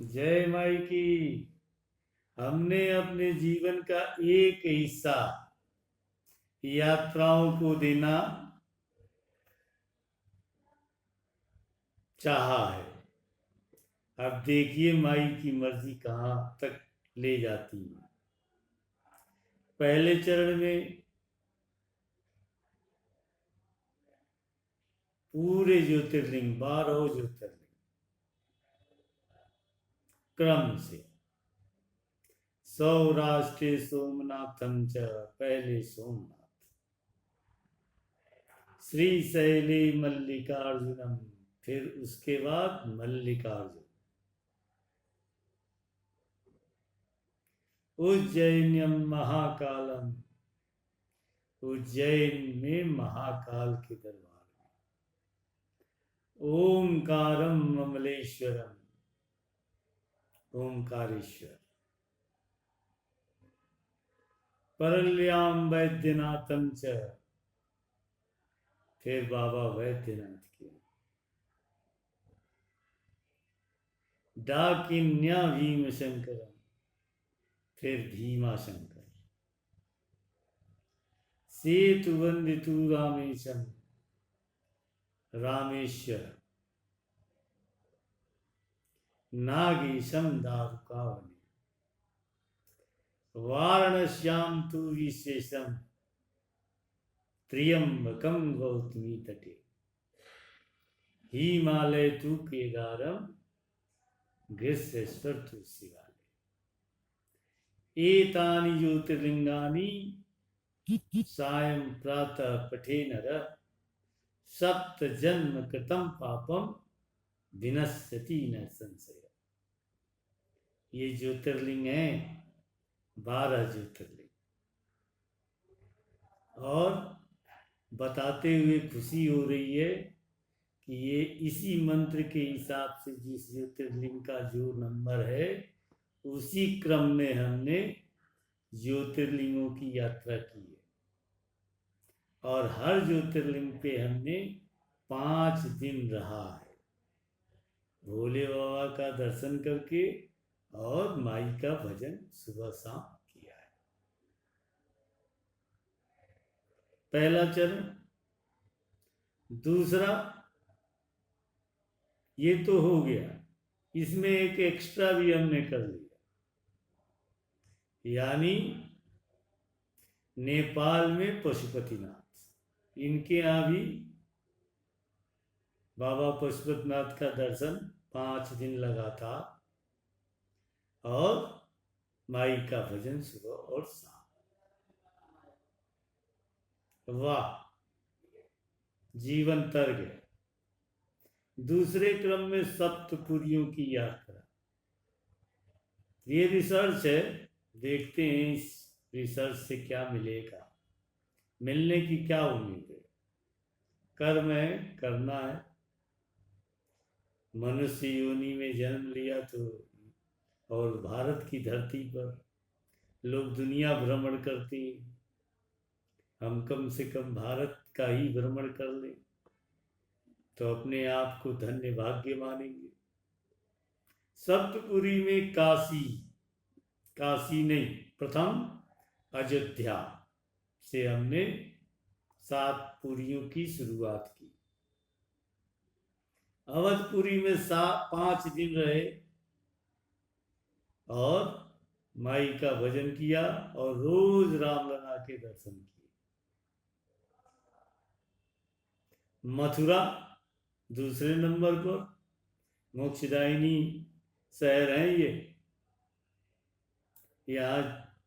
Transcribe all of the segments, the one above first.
जय माई की। हमने अपने जीवन का एक हिस्सा यात्राओं को देना चाहा है। अब देखिए माई की मर्जी कहाँ तक ले जाती है। पहले चरण में पूरे ज्योतिर्लिंग 12 ज्योतिर्लिंग क्रम से सौराष्ट्र सोमनाथम च, पहले सोमनाथ, श्रीशैली मल्लिकार्जुनम, फिर उसके बाद मल्लिकार्जुन, उज्जैन्यम महाकालम, उज्जैन में महाकाल के दरबार में, ओंकारम अमलेश्वरम, ओंकारेश्वर, परल्याम वैद्यनाथम च, फिर बाबा वैद्यनाथ के, डाकिन्या भीम शंकरम, फिर भीमा शंकर, सेतु वंदितु रामेशम, रामेश्वर, नागेशम दारुकावने, वाराणस्याम तु विशेषम, त्र्यंबकम गौतमी तटे, हिमालय तु केदारम, ग्रीष्मेश्वर तु शिवालय। एतानि ज्योतिर्लिंगानि सायं प्रातः पठे नर, सप्त जन्म कृतम पापम विनश्यति न संशय। ये ज्योतिर्लिंग हैं 12 ज्योतिर्लिंग, और बताते हुए खुशी हो रही है कि ये इसी मंत्र के हिसाब से जिस ज्योतिर्लिंग का जो नंबर है उसी क्रम में हमने ज्योतिर्लिंगों की यात्रा की है। और हर ज्योतिर्लिंग पे हमने 5 दिन रहा है, भोले बाबा का दर्शन करके और माई का भजन सुबह शाम किया है। पहला चरण। दूसरा, ये तो हो गया, इसमें एक एक्स्ट्रा भी हमने कर लिया, यानी नेपाल में पशुपतिनाथ, इनके यहाँ भी बाबा पशुपतिनाथ का दर्शन 5 दिन लगातार, और माई का भजन सुबह और शाम। वाह, जीवन तर गया। दूसरे क्रम में सप्तपुरियों की यात्रा। ये रिसर्च है, देखते हैं इस रिसर्च से क्या मिलेगा, मिलने की क्या उम्मीद है। कर्म है, करना है। मनुष्य योनि में जन्म लिया तो, और भारत की धरती पर लोग दुनिया भ्रमण करते हैं, हम कम से कम भारत का ही भ्रमण कर लें तो अपने आप को धन्य भाग्य मानेंगे। सप्तपुरी में काशी, काशी नहीं, प्रथम अयोध्या से हमने 7 पुरियों की शुरुआत की। अवधपुरी में 5 दिन रहे और माई का भजन किया और रोज रामलला के दर्शन किए। मथुरा दूसरे नंबर पर, मोक्षदायिनी शहर है ये, यहाँ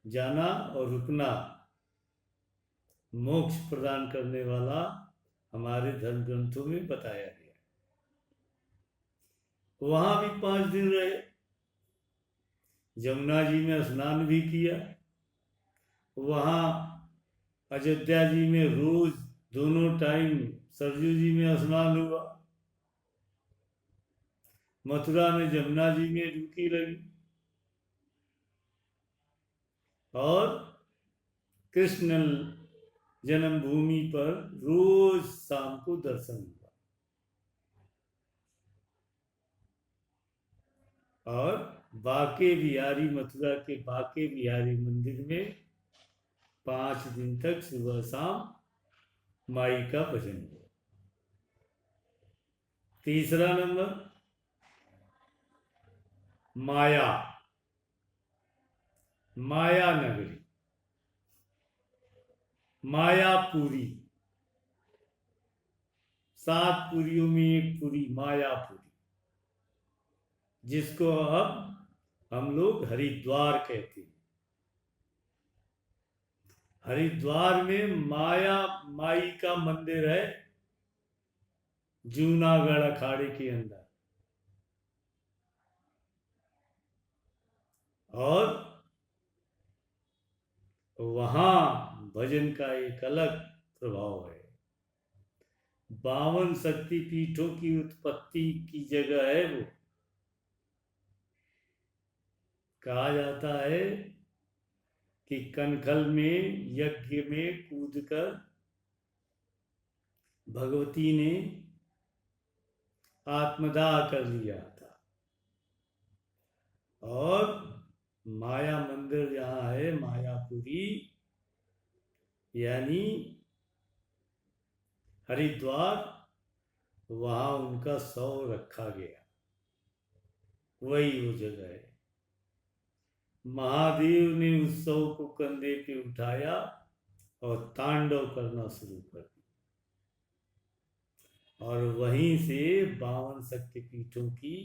जाना और रुकना मोक्ष प्रदान करने वाला हमारे धर्म ग्रंथों में बताया गया। वहां भी 5 दिन रहे, यमुना जी में स्नान भी किया। वहां अयोध्या जी में रोज दोनों टाइम सरजू जी में स्नान हुआ। मथुरा में यमुना जी में डुबकी लगी, और कृष्ण जन्मभूमि पर रोज शाम को दर्शन हुआ। और बाके बिहारी, मथुरा के बाके बिहारी मंदिर में 5 दिन तक सुबह शाम माई का भजन हुआ। तीसरा नंबर माया, माया नगरी, मायापुरी, 7 पुरियों में एक पुरी मायापुरी, जिसको अब हम लोग हरिद्वार कहते हैं। हरिद्वार में माया माई का मंदिर है, जूनागढ़ अखाड़े के अंदर। और वहां भजन का एक अलग प्रभाव है। 52 शक्तिपीठों की उत्पत्ति की जगह है वो। कहा जाता है कि कनखल में यज्ञ में कूदकर भगवती ने आत्मदाह कर लिया था। और माया मंदिर जहां है, मायापुरी, यानी हरिद्वार, वहां उनका शव रखा गया। वही वो जगह है। महादेव ने उस शव को कंधे पे उठाया और तांडव करना शुरू कर दिया। और वहीं से 52 शक्तिपीठों की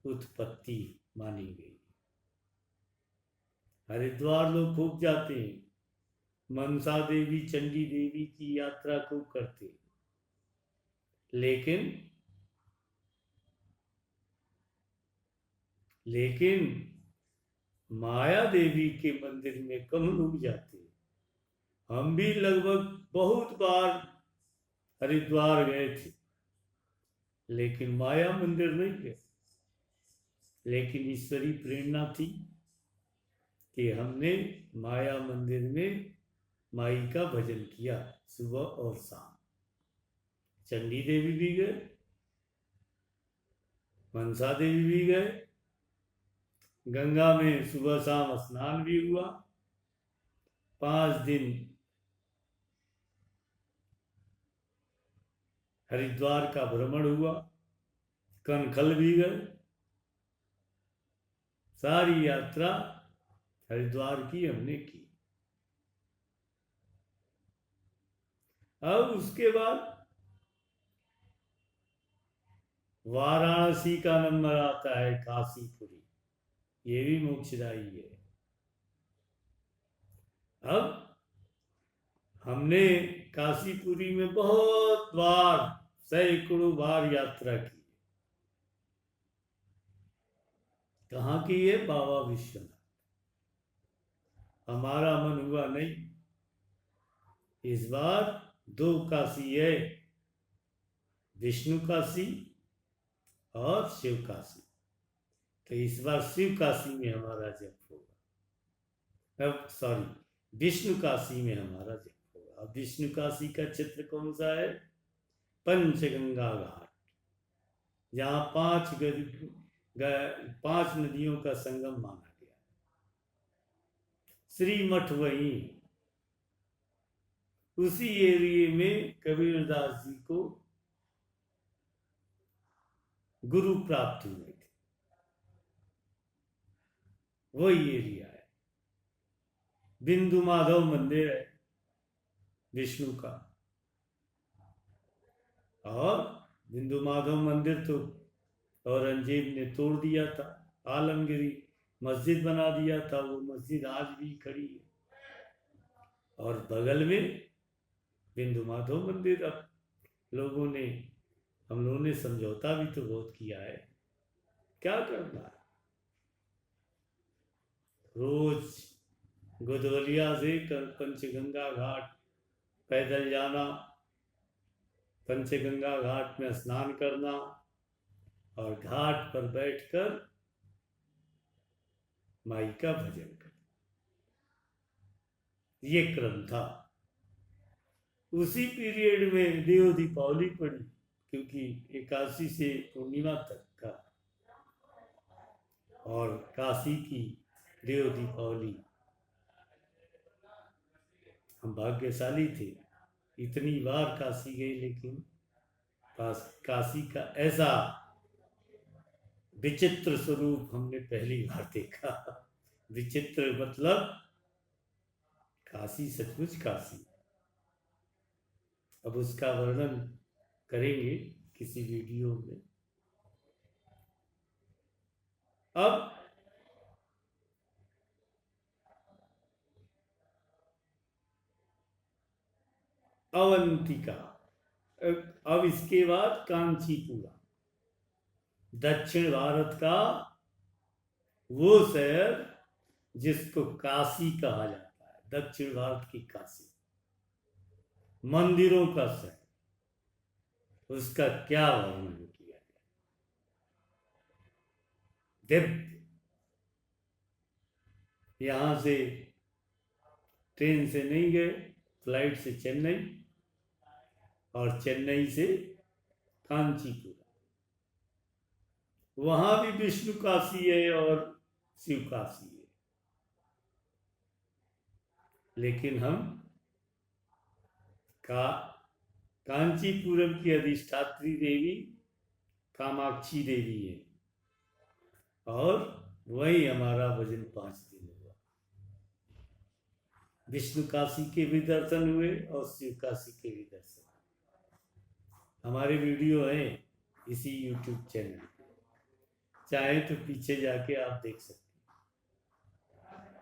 उत्पत्ति मानी गई। हरिद्वार लोग खूब जाते हैं, मनसा देवी, चंडी देवी की यात्रा खूब करते हैं, लेकिन माया देवी के मंदिर में कम लोग जाते हैं। हम भी लगभग बहुत बार हरिद्वार गए थे, लेकिन माया मंदिर नहीं गए। लेकिन ईश्वरी प्रेरणा थी कि हमने माया मंदिर में माई का भजन किया सुबह और शाम। चंडी देवी भी गए, मनसा देवी भी गए, गंगा में सुबह शाम स्नान भी हुआ, 5 दिन हरिद्वार का भ्रमण हुआ, कनखल भी गए। सारी यात्रा हरिद्वार की हमने की। अब उसके बाद वाराणसी का नंबर आता है, काशीपुरी, ये भी मोक्षदायी है। अब हमने काशीपुरी में बहुत बार, सैकड़ों बार यात्रा की। कहाँ की है? बाबा विश्वनाथ। हमारा मन हुआ नहीं, इस बार 2 काशी है, विष्णु काशी और शिव काशी। तो इस बार शिव काशी में हमारा जप होगा। अब सॉरी, विष्णु काशी में हमारा जप होगा। अब विष्णु काशी का क्षेत्र कौन सा है? पंचगंगा घाट, जहाँ 5 नदियों का संगम माना गया। श्रीमठ वहीं, उसी एरिए में कबीरदास जी को गुरु प्राप्त हुए थे। वही एरिया है। बिंदु माधव मंदिर है विष्णु का। और बिंदु माधव मंदिर तो औरंगजेब ने तोड़ दिया था, आलमगिरी मस्जिद बना दिया था। वो मस्जिद आज भी खड़ी है। और बगल में बिंदु माधव मंदिर। अब हम लोगों ने समझौता भी तो बहुत किया है, क्या करना है? रोज गोदवलिया से पंचगंगा घाट पैदल जाना, पंचगंगा घाट में स्नान करना और घाट पर बैठकर माई का भजन करना, ये क्रम था। उसी पीरियड में देव दीपावली पड़ी, क्योंकि 81 से पूर्णिमा तक का और काशी की देव दीपावली। हम भाग्यशाली थे, इतनी बार काशी गए, लेकिन काशी का ऐसा विचित्र स्वरूप हमने पहली बार देखा। विचित्र मतलब काशी सचमुच काशी। अब उसका वर्णन करेंगे किसी वीडियो में। अब अवंतिका, अब इसके बाद कांचीपुरा, दक्षिण भारत का वो शहर जिसको काशी कहा जाता है, दक्षिण भारत की काशी, मंदिरों का शहर। उसका क्या वर्णन किया गया, दिव्य। यहां से ट्रेन से नहीं गए, फ्लाइट से चेन्नई, और चेन्नई से कांचीपुरा। वहां भी विष्णु काशी है और शिव काशी है, लेकिन हम कांचीपुरम की अधिष्ठात्री देवी कामाक्षी देवी है, और वही हमारा भजन 5 दिन हुआ। विष्णु काशी के भी दर्शन हुए और शिव काशी के भी दर्शन। हमारे वीडियो हैं इसी YouTube चैनल पे, चाहे तो पीछे जाके आप देख सकते हैं।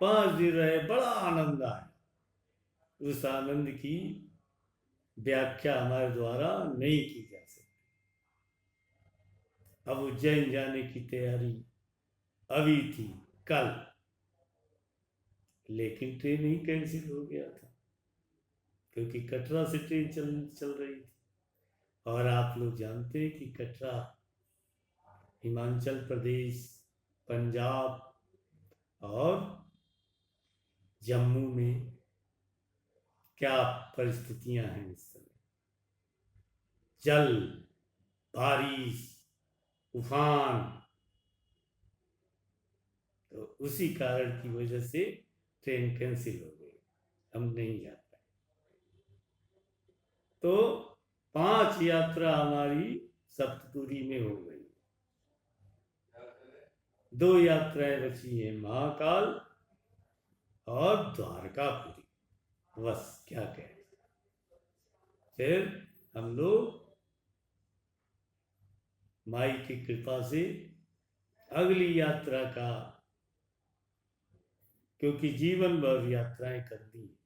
5 दिन रहे, बड़ा आनंद आया। उस आनंद की व्याख्या हमारे द्वारा नहीं की जा सकती। अब उज्जैन जाने की तैयारी अभी थी कल, लेकिन ट्रेन ही कैंसिल हो गया था, क्योंकि कटरा से ट्रेन चल रही थी। और आप लोग जानते हैं कि कटरा हिमाचल प्रदेश, पंजाब और जम्मू में क्या परिस्थितियां हैं इस समय। जल, बारिश, तूफान, तो उसी कारण की वजह से ट्रेन कैंसिल हो गई, हम नहीं जा पाए। तो 5 यात्रा हमारी सप्तपुरी में हो गई। 2 यात्राएं बची हैं, महाकाल और द्वारकापुरी। बस क्या कहें। फिर हम लोग माई की कृपा से अगली यात्रा का, क्योंकि जीवन भर यात्राएं करनी है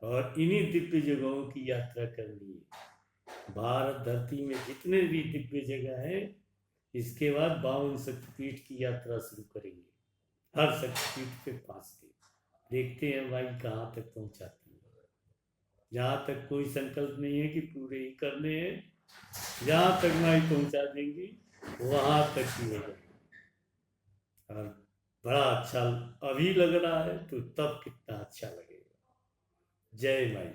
और इन्हीं दिव्य जगहों की यात्रा करनी है। भारत धरती में जितने भी दिव्य जगह हैं, इसके बाद 52 शक्तिपीठ की यात्रा शुरू करेंगे। हर शक्तिपीठ पे 5 दिन देखते हैं भाई कहाँ तक पहुंचाती है। जहां तक कोई संकल्प नहीं है कि पूरे ही करने हैं, जहां तक माई पहुंचा देंगी वहां तक ही होगा। और बड़ा अच्छा अभी लग रहा है, तो तब कितना अच्छा लगेगा। जय माई।